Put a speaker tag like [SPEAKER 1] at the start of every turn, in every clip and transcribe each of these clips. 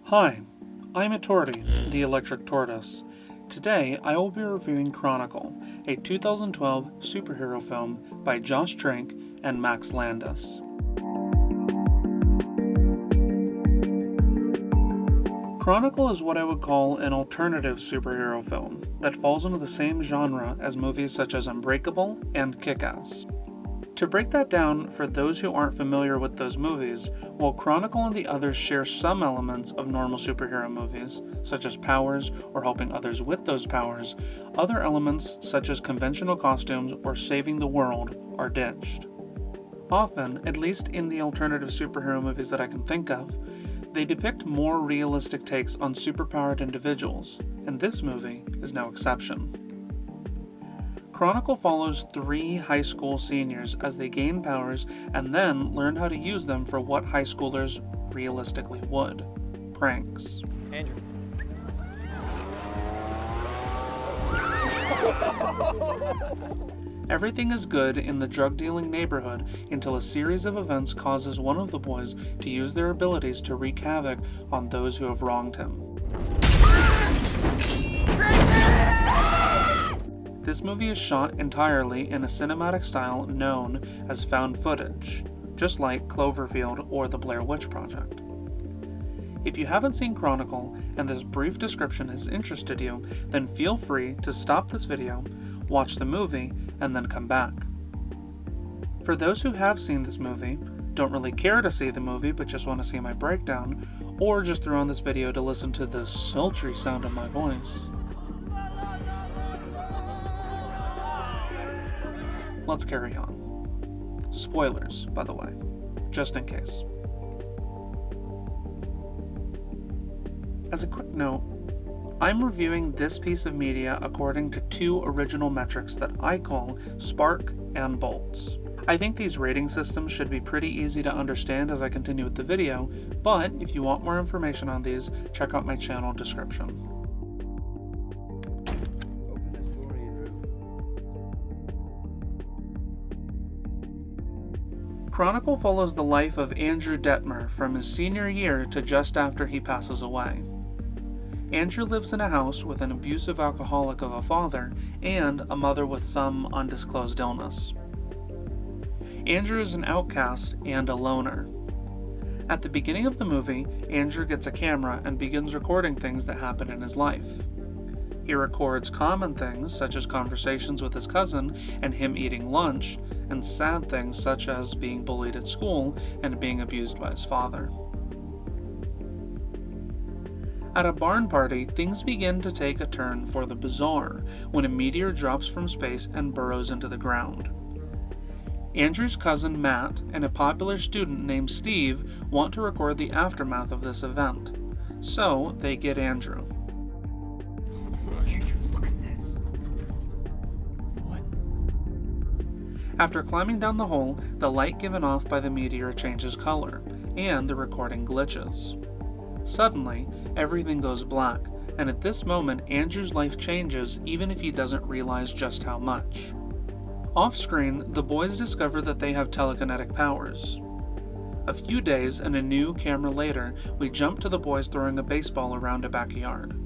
[SPEAKER 1] Hi, I'm Etorty, the electric tortoise. Today I will be reviewing Chronicle, a 2012 superhero film by Josh Trank and Max Landis. Chronicle is what I would call an alternative superhero film that falls into the same genre as movies such as Unbreakable and Kick-Ass. To break that down for those who aren't familiar with those movies, while Chronicle and the others share some elements of normal superhero movies, such as powers or helping others with those powers, other elements such as conventional costumes or saving the world are ditched. Often, at least in the alternative superhero movies that I can think of, they depict more realistic takes on superpowered individuals, and this movie is no exception. Chronicle follows 3 high school seniors as they gain powers and then learn how to use them for what high schoolers realistically would: pranks.
[SPEAKER 2] Andrew.
[SPEAKER 1] Everything is good in the drug-dealing neighborhood until a series of events causes one of the boys to use their abilities to wreak havoc on those who have wronged him. This movie is shot entirely in a cinematic style known as found footage, just like Cloverfield or the Blair Witch Project. If you haven't seen Chronicle and this brief description has interested you, then feel free to stop this video, watch the movie, and then come back. For those who have seen this movie, don't really care to see the movie but just want to see my breakdown, or just throw on this video to listen to the sultry sound of my voice, let's carry on. Spoilers, by the way, just in case. As a quick note, I'm reviewing this piece of media according to 2 original metrics that I call spark and bolts. I think these rating systems should be pretty easy to understand as I continue with the video, but if you want more information on these, check out my channel description. Chronicle follows the life of Andrew Detmer from his senior year to just after he passes away. Andrew lives in a house with an abusive alcoholic of a father and a mother with some undisclosed illness. Andrew is an outcast and a loner. At the beginning of the movie, Andrew gets a camera and begins recording things that happen in his life. He records common things such as conversations with his cousin and him eating lunch, and sad things such as being bullied at school and being abused by his father. At a barn party, things begin to take a turn for the bizarre when a meteor drops from space and burrows into the ground. Andrew's cousin Matt and a popular student named Steve want to record the aftermath of this event, so they get Andrew.
[SPEAKER 2] Andrew, look at this. What?
[SPEAKER 1] After climbing down the hole, the light given off by the meteor changes color, and the recording glitches. Suddenly, everything goes black, and at this moment, Andrew's life changes even if he doesn't realize just how much. Off-screen, the boys discover that they have telekinetic powers. A few days and a new camera later, we jump to the boys throwing a baseball around a backyard.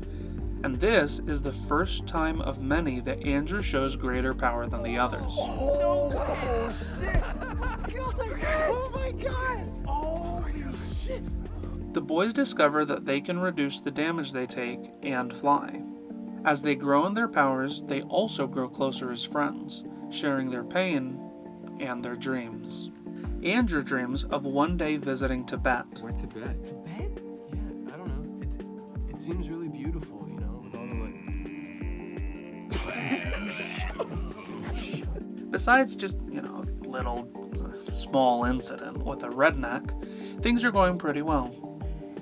[SPEAKER 1] And this is the first time of many that Andrew shows greater power than the others.
[SPEAKER 2] Oh, shit! Oh my god! Holy shit!
[SPEAKER 1] The boys discover that they can reduce the damage they take and fly. As they grow in their powers, they also grow closer as friends, sharing their pain and their dreams. Andrew dreams of one day visiting Tibet.
[SPEAKER 3] Where Tibet?
[SPEAKER 2] Tibet?
[SPEAKER 3] Yeah, I don't know. It seems really beautiful, you know, with all the like...
[SPEAKER 1] Besides just, a little small incident with a redneck, things are going pretty well.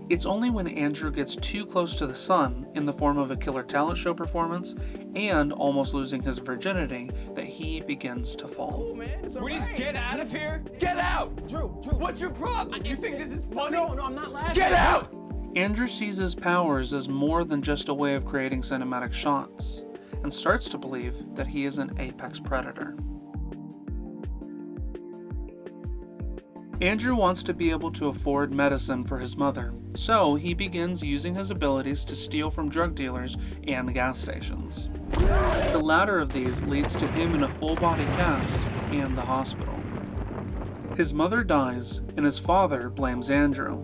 [SPEAKER 1] It's only when Andrew gets too close to the sun in the form of a killer talent show performance and almost losing his virginity that he begins to fall.
[SPEAKER 2] Oh man, it's
[SPEAKER 4] We
[SPEAKER 2] alright.
[SPEAKER 4] just get out of here? Get out!
[SPEAKER 2] Drew.
[SPEAKER 4] What's your problem? You think this is funny?
[SPEAKER 2] No, I'm not laughing.
[SPEAKER 4] Get out!
[SPEAKER 1] Andrew sees his powers as more than just a way of creating cinematic shots, and starts to believe that he is an apex predator. Andrew wants to be able to afford medicine for his mother, so he begins using his abilities to steal from drug dealers and gas stations. The latter of these leads to him in a full-body cast and the hospital. His mother dies, and his father blames Andrew.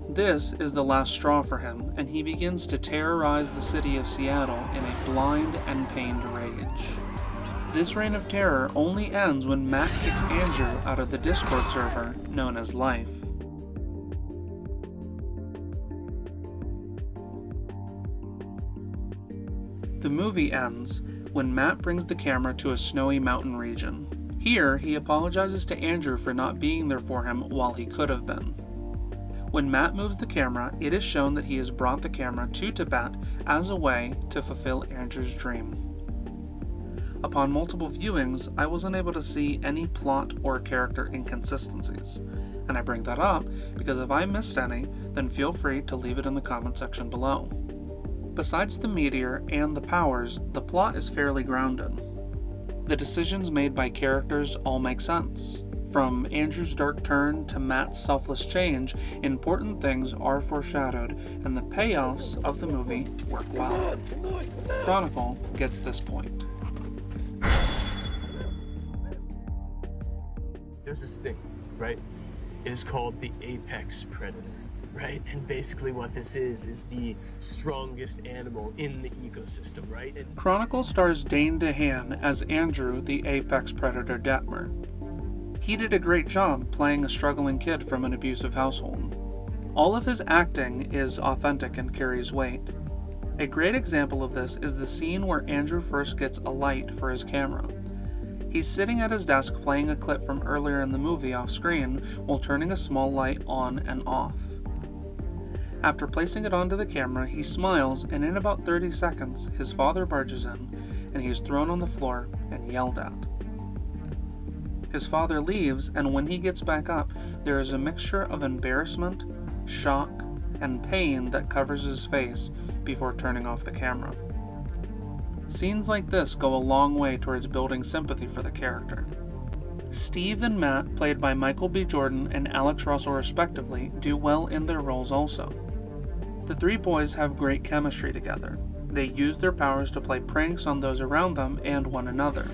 [SPEAKER 1] This is the last straw for him, and he begins to terrorize the city of Seattle in a blind and pained rage. This reign of terror only ends when Matt kicks Andrew out of the Discord server known as Life. The movie ends when Matt brings the camera to a snowy mountain region. Here, he apologizes to Andrew for not being there for him while he could have been. When Matt moves the camera, it is shown that he has brought the camera to Tibet as a way to fulfill Andrew's dream. Upon multiple viewings, I was unable to see any plot or character inconsistencies, and I bring that up because if I missed any, then feel free to leave it in the comment section below. Besides the meteor and the powers, the plot is fairly grounded. The decisions made by characters all make sense. From Andrew's dark turn to Matt's selfless change, important things are foreshadowed, and the payoffs of the movie work well. Chronicle gets this point.
[SPEAKER 3] There's this thing, right? It is called the apex predator, right? And basically what this is the strongest animal in the ecosystem, right? And
[SPEAKER 1] Chronicle stars Dane DeHaan as Andrew, the apex predator Detmer. He did a great job playing a struggling kid from an abusive household. All of his acting is authentic and carries weight. A great example of this is the scene where Andrew first gets a light for his camera. He's sitting at his desk playing a clip from earlier in the movie off screen while turning a small light on and off. After placing it onto the camera, he smiles, and in about 30 seconds, his father barges in, and he is thrown on the floor and yelled at. His father leaves, and when he gets back up, there is a mixture of embarrassment, shock, and pain that covers his face before turning off the camera. Scenes like this go a long way towards building sympathy for the character. Steve and Matt, played by Michael B. Jordan and Alex Russell respectively, do well in their roles also. The three boys have great chemistry together. They use their powers to play pranks on those around them and one another.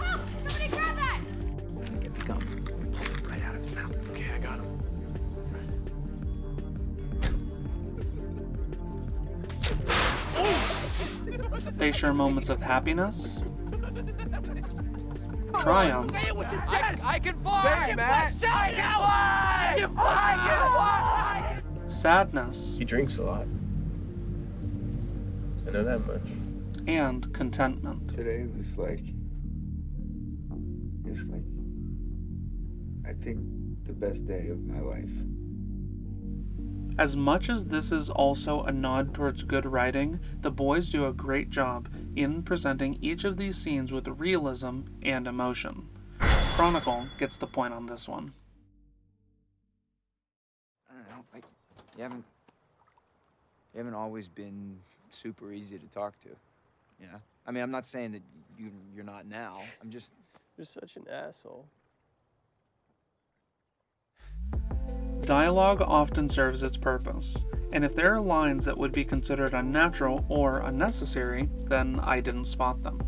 [SPEAKER 2] Help! Somebody grab that!
[SPEAKER 3] get the gum. Pull it right out of his mouth. Okay, I got him.
[SPEAKER 1] They share moments of happiness, triumph,
[SPEAKER 2] Say it with your chest!
[SPEAKER 4] I can fly, Matt! I can fly! I can fly!
[SPEAKER 1] sadness,
[SPEAKER 3] He drinks a lot. I know that much.
[SPEAKER 1] and contentment.
[SPEAKER 5] Today was like, I think, the best day of my life.
[SPEAKER 1] As much as this is also a nod towards good writing, the boys do a great job in presenting each of these scenes with realism and emotion. Chronicle gets the point on this one.
[SPEAKER 6] I don't know, like, you haven't always been super easy to talk to, you know? I mean, I'm not saying that you're not now. I'm just...
[SPEAKER 3] You're such an asshole.
[SPEAKER 1] Dialogue often serves its purpose, and if there are lines that would be considered unnatural or unnecessary, then I didn't spot them.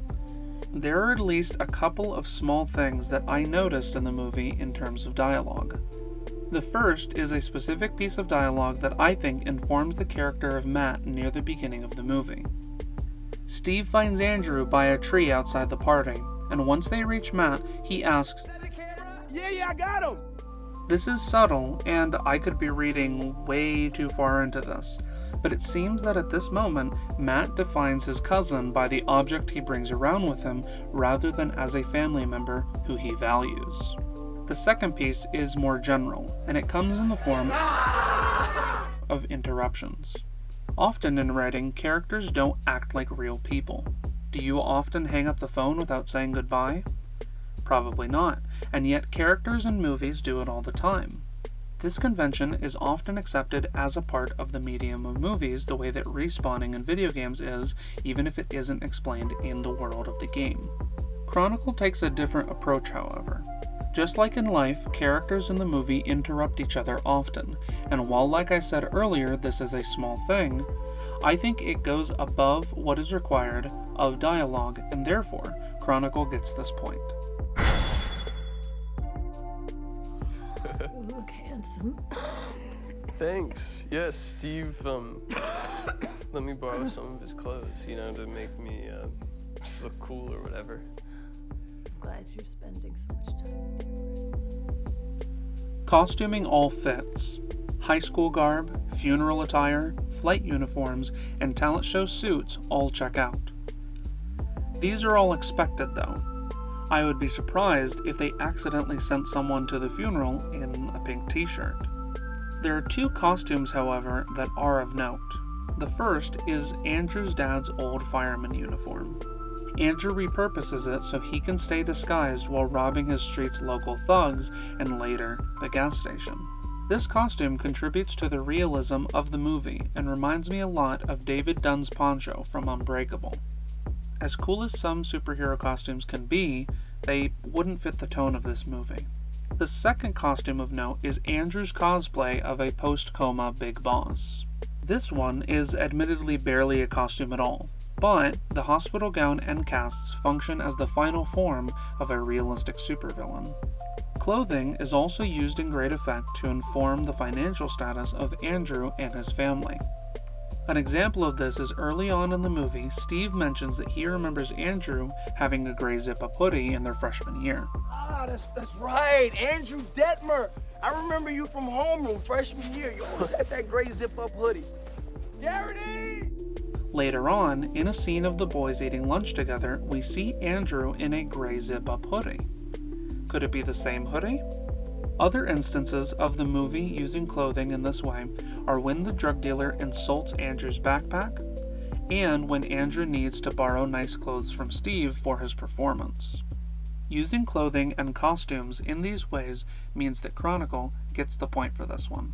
[SPEAKER 1] There are at least a couple of small things that I noticed in the movie in terms of dialogue. The first is a specific piece of dialogue that I think informs the character of Matt near the beginning of the movie. Steve finds Andrew by a tree outside the party, and once they reach Matt, he asks,
[SPEAKER 2] Yeah, I got him!
[SPEAKER 1] This is subtle, and I could be reading way too far into this, but it seems that at this moment, Matt defines his cousin by the object he brings around with him rather than as a family member who he values. The second piece is more general, and it comes in the form of interruptions. Often in writing, characters don't act like real people. Do you often hang up the phone without saying goodbye? Probably not, and yet characters in movies do it all the time. This convention is often accepted as a part of the medium of movies the way that respawning in video games is, even if it isn't explained in the world of the game. Chronicle takes a different approach, however. Just like in life, characters in the movie interrupt each other often, and while like I said earlier this is a small thing, I think it goes above what is required of dialogue, and therefore Chronicle gets this point.
[SPEAKER 7] You look handsome.
[SPEAKER 3] Thanks. Yes, Steve, let me borrow some of his clothes, to make me, just look cool or whatever.
[SPEAKER 7] I'm glad you're spending so much time with your friends.
[SPEAKER 1] Costuming all fits. High school garb, funeral attire, flight uniforms, and talent show suits all check out. These are all expected though. I would be surprised if they accidentally sent someone to the funeral in a pink t-shirt. There are two costumes, however, that are of note. The first is Andrew's dad's old fireman uniform. Andrew repurposes it so he can stay disguised while robbing his street's local thugs and later the gas station. This costume contributes to the realism of the movie and reminds me a lot of David Dunn's poncho from Unbreakable. As cool as some superhero costumes can be, they wouldn't fit the tone of this movie. The second costume of note is Andrew's cosplay of a post-coma Big Boss. This one is admittedly barely a costume at all, but the hospital gown and casts function as the final form of a realistic supervillain. Clothing is also used in great effect to inform the financial status of Andrew and his family. An example of this is early on in the movie, Steve mentions that he remembers Andrew having a gray zip-up hoodie in their freshman year.
[SPEAKER 2] Ah, that's right. Andrew Detmer. I remember you from homeroom freshman year. You always had that gray zip-up hoodie. Garrity!
[SPEAKER 1] Later on, in a scene of the boys eating lunch together, we see Andrew in a gray zip-up hoodie. Could it be the same hoodie? Other instances of the movie using clothing in this way are when the drug dealer insults Andrew's backpack, and when Andrew needs to borrow nice clothes from Steve for his performance. Using clothing and costumes in these ways means that Chronicle gets the point for this one.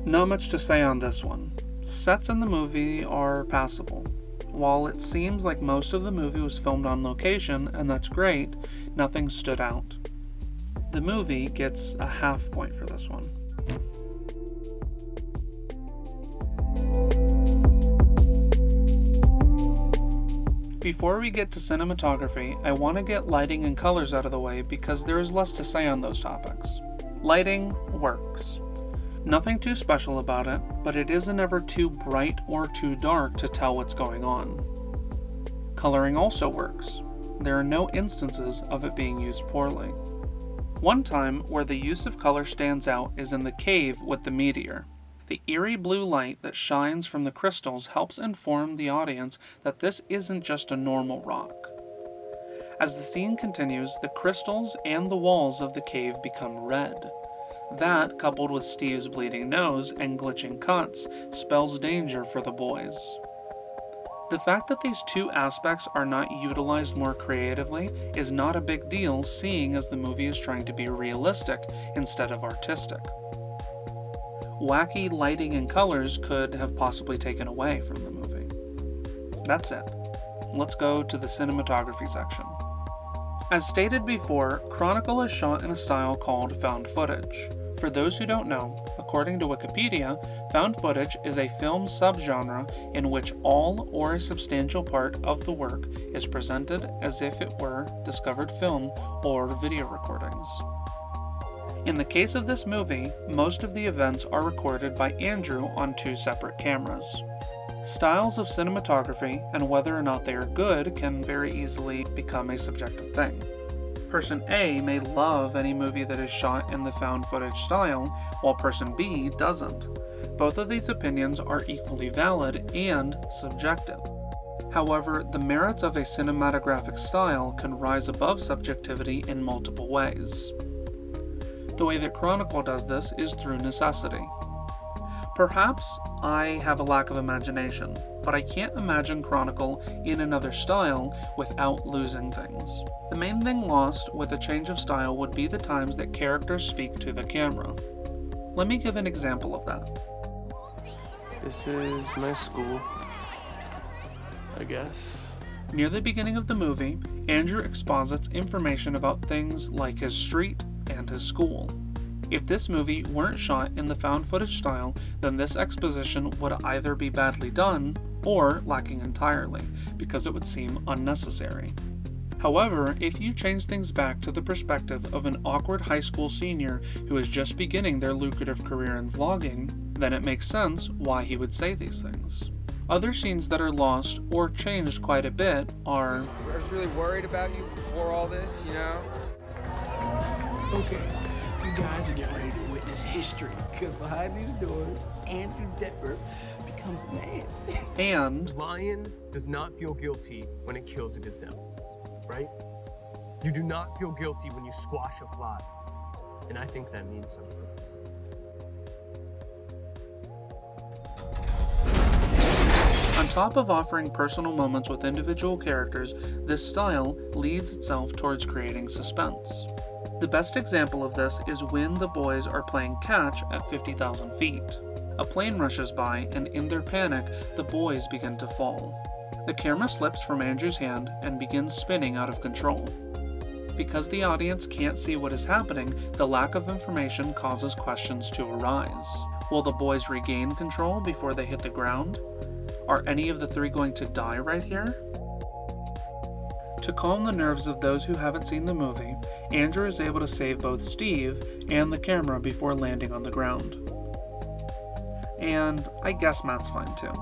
[SPEAKER 1] Not much to say on this one. Sets in the movie are passable. While it seems like most of the movie was filmed on location, and that's great, nothing stood out. The movie gets a half point for this one. Before we get to cinematography, I want to get lighting and colors out of the way because there is less to say on those topics. Lighting works. Nothing too special about it, but it isn't ever too bright or too dark to tell what's going on. Coloring also works. There are no instances of it being used poorly. One time where the use of color stands out is in the cave with the meteor. The eerie blue light that shines from the crystals helps inform the audience that this isn't just a normal rock. As the scene continues, the crystals and the walls of the cave become red. That, coupled with Steve's bleeding nose and glitching cuts, spells danger for the boys. The fact that these two aspects are not utilized more creatively is not a big deal, seeing as the movie is trying to be realistic instead of artistic. Wacky lighting and colors could have possibly taken away from the movie. That's it. Let's go to the cinematography section. As stated before, Chronicle is shot in a style called found footage. For those who don't know, according to Wikipedia, found footage is a film subgenre in which all or a substantial part of the work is presented as if it were discovered film or video recordings. In the case of this movie, most of the events are recorded by Andrew on two separate cameras. Styles of cinematography and whether or not they are good can very easily become a subjective thing. Person A may love any movie that is shot in the found footage style, while person B doesn't. Both of these opinions are equally valid and subjective. However, the merits of a cinematographic style can rise above subjectivity in multiple ways. The way that Chronicle does this is through necessity. Perhaps I have a lack of imagination, but I can't imagine Chronicle in another style without losing things. The main thing lost with a change of style would be the times that characters speak to the camera. Let me give an example of that.
[SPEAKER 3] This is my school, I guess.
[SPEAKER 1] Near the beginning of the movie, Andrew exposits information about things like his street and his school. If this movie weren't shot in the found footage style, then this exposition would either be badly done or lacking entirely, because it would seem unnecessary. However, if you change things back to the perspective of an awkward high school senior who is just beginning their lucrative career in vlogging, then it makes sense why he would say these things. Other scenes that are lost or changed quite a bit are...
[SPEAKER 6] I was really worried about you before all this, you know?
[SPEAKER 2] Okay, you guys are getting ready to witness history, because behind these doors, Andrew Detmer becomes a man.
[SPEAKER 1] And...
[SPEAKER 3] Lion does not feel guilty when it kills a gazelle, right? You do not feel guilty when you squash a fly. And I think that means something.
[SPEAKER 1] On top of offering personal moments with individual characters, this style leads itself towards creating suspense. The best example of this is when the boys are playing catch at 50,000 feet. A plane rushes by, and in their panic, the boys begin to fall. The camera slips from Andrew's hand and begins spinning out of control. Because the audience can't see what is happening, the lack of information causes questions to arise. Will the boys regain control before they hit the ground? Are any of the three going to die right here? To calm the nerves of those who haven't seen the movie, Andrew is able to save both Steve and the camera before landing on the ground. And I guess Matt's fine too.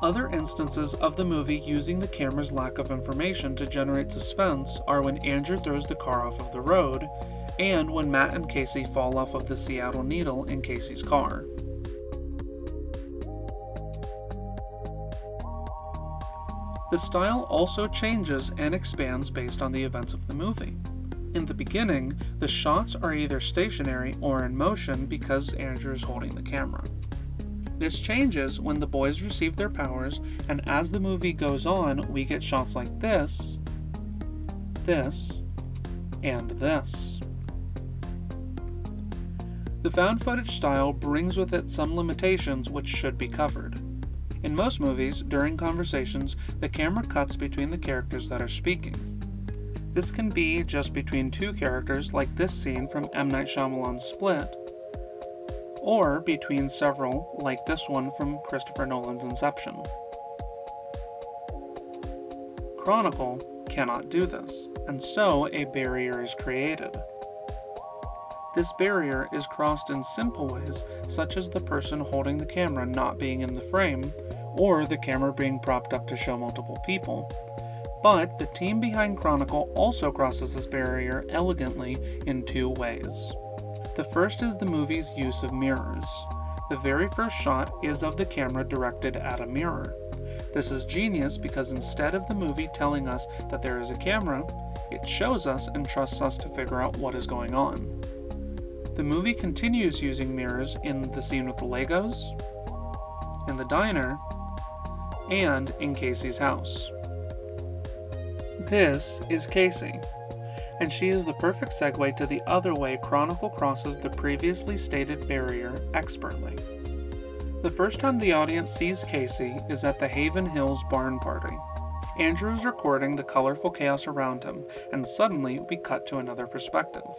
[SPEAKER 1] Other instances of the movie using the camera's lack of information to generate suspense are when Andrew throws the car off of the road, and when Matt and Casey fall off of the Seattle Needle in Casey's car. The style also changes and expands based on the events of the movie. In the beginning, the shots are either stationary or in motion because Andrew is holding the camera. This changes when the boys receive their powers, and as the movie goes on, we get shots like this, and this. The found footage style brings with it some limitations which should be covered. In most movies, during conversations, the camera cuts between the characters that are speaking. This can be just between two characters, like this scene from M. Night Shyamalan's Split, or between several, like this one from Christopher Nolan's Inception. Chronicle cannot do this, and so a barrier is created. This barrier is crossed in simple ways, such as the person holding the camera not being in the frame, or the camera being propped up to show multiple people. But the team behind Chronicle also crosses this barrier elegantly in two ways. The first is the movie's use of mirrors. The very first shot is of the camera directed at a mirror. This is genius because instead of the movie telling us that there is a camera, it shows us and trusts us to figure out what is going on. The movie continues using mirrors in the scene with the Legos, in the diner, and in Casey's house. This is Casey, and she is the perfect segue to the other way Chronicle crosses the previously stated barrier expertly. The first time the audience sees Casey is at the Haven Hills barn party. Andrew is recording the colorful chaos around him, and suddenly we cut to another perspective.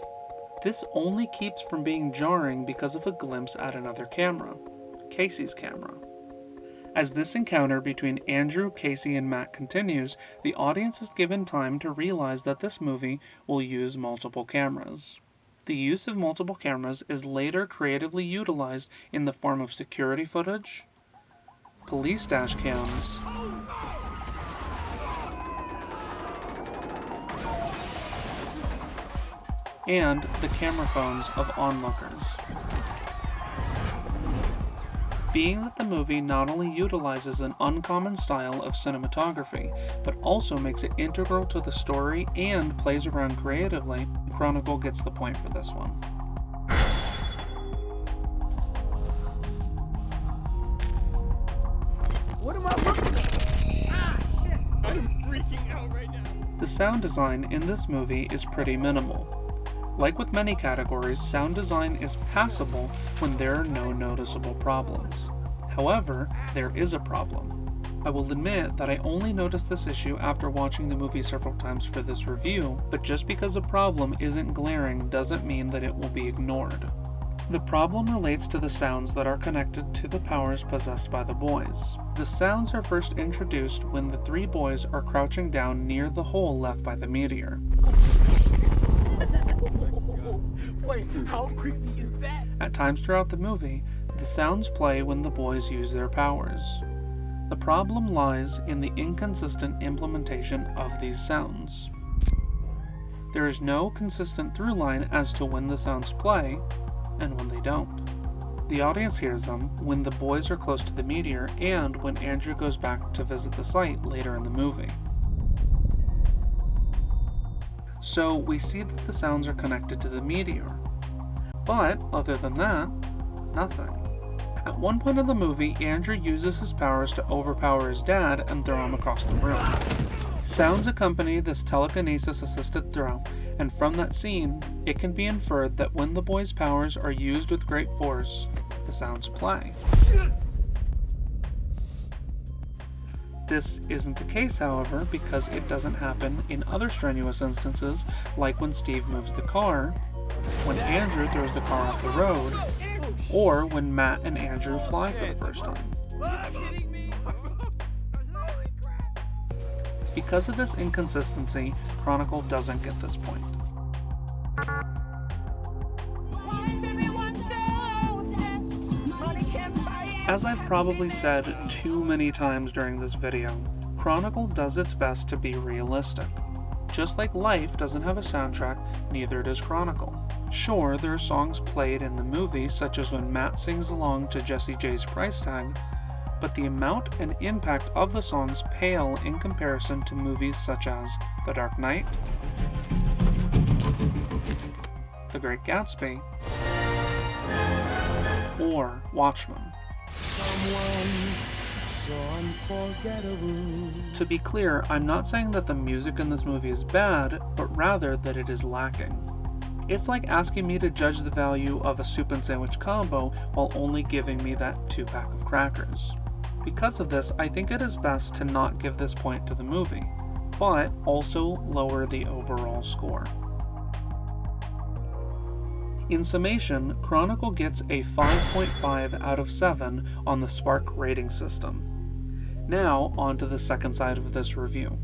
[SPEAKER 1] This only keeps from being jarring because of a glimpse at another camera, Casey's camera. As this encounter between Andrew, Casey, and Matt continues, the audience is given time to realize that this movie will use multiple cameras. The use of multiple cameras is later creatively utilized in the form of security footage, police dash cams, and the camera phones of onlookers. Being that the movie not only utilizes an uncommon style of cinematography, but also makes it integral to the story and plays around creatively, Chronicle gets the point for this one. The sound design in this movie is pretty minimal. Like with many categories, sound design is passable when there are no noticeable problems. However, there is a problem. I will admit that I only noticed this issue after watching the movie several times for this review, but just because a problem isn't glaring doesn't mean that it will be ignored. The problem relates to the sounds that are connected to the powers possessed by the boys. The sounds are first introduced when the three boys are crouching down near the hole left by the meteor.
[SPEAKER 2] Wait, how creepy is that?
[SPEAKER 1] At times throughout the movie, the sounds play when the boys use their powers. The problem lies in the inconsistent implementation of these sounds. There is no consistent through line as to when the sounds play and when they don't. The audience hears them when the boys are close to the meteor and when Andrew goes back to visit the site later in the movie. So we see that the sounds are connected to the meteor. But other than that, nothing. At one point in the movie, Andrew uses his powers to overpower his dad and throw him across the room. Sounds accompany this telekinesis-assisted throw, and from that scene, it can be inferred that when the boys' powers are used with great force, the sounds play. This isn't the case, however, because it doesn't happen in other strenuous instances, like when Steve moves the car, when Andrew throws the car off the road, or when Matt and Andrew fly for the first time. Because of this inconsistency, Chronicle doesn't get this point. As I've probably said too many times during this video, Chronicle does its best to be realistic. Just like Life doesn't have a soundtrack, neither does Chronicle. Sure, there are songs played in the movie, such as when Matt sings along to Jessie J's Price Tag, but the amount and impact of the songs pale in comparison to movies such as The Dark Knight, The Great Gatsby, or Watchmen. To be clear, I'm not saying that the music in this movie is bad, but rather that it is lacking. It's like asking me to judge the value of a soup and sandwich combo while only giving me that 2-pack of crackers. Because of this, I think it is best to not give this point to the movie, but also lower the overall score. In summation, Chronicle gets a 5.5 out of 7 on the Spark rating system. Now, on to the second side of this review.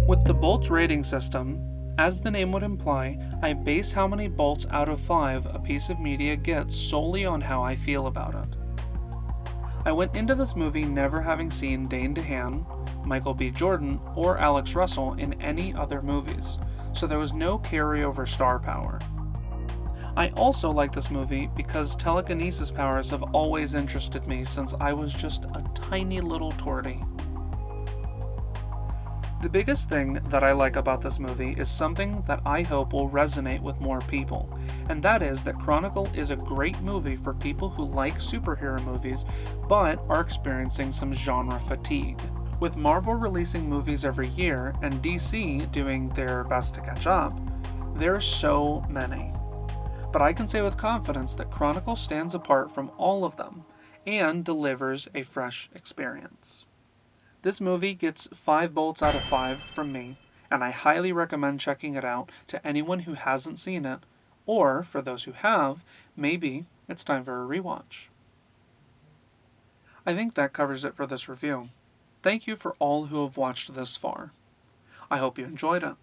[SPEAKER 1] With the bolts rating system, as the name would imply, I base how many bolts out of 5 a piece of media gets solely on how I feel about it. I went into this movie never having seen Dane DeHaan, Michael B. Jordan, or Alex Russell in any other movies, so there was no carryover star power. I also like this movie because telekinesis powers have always interested me since I was just a tiny little tortie. The biggest thing that I like about this movie is something that I hope will resonate with more people, and that is that Chronicle is a great movie for people who like superhero movies but are experiencing some genre fatigue. With Marvel releasing movies every year and DC doing their best to catch up, there are so many. But I can say with confidence that Chronicle stands apart from all of them and delivers a fresh experience. This movie gets 5 bolts out of 5 from me, and I highly recommend checking it out to anyone who hasn't seen it, or for those who have, maybe it's time for a rewatch. I think that covers it for this review. Thank you for all who have watched this far. I hope you enjoyed it.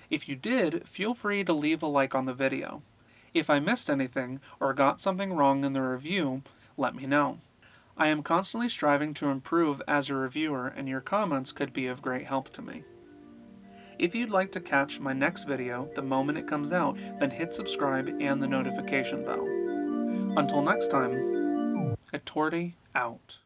[SPEAKER 1] If you did, feel free to leave a like on the video. If I missed anything or got something wrong in the review, let me know. I am constantly striving to improve as a reviewer, and your comments could be of great help to me. If you'd like to catch my next video the moment it comes out, then hit subscribe and the notification bell. Until next time, Etorty out.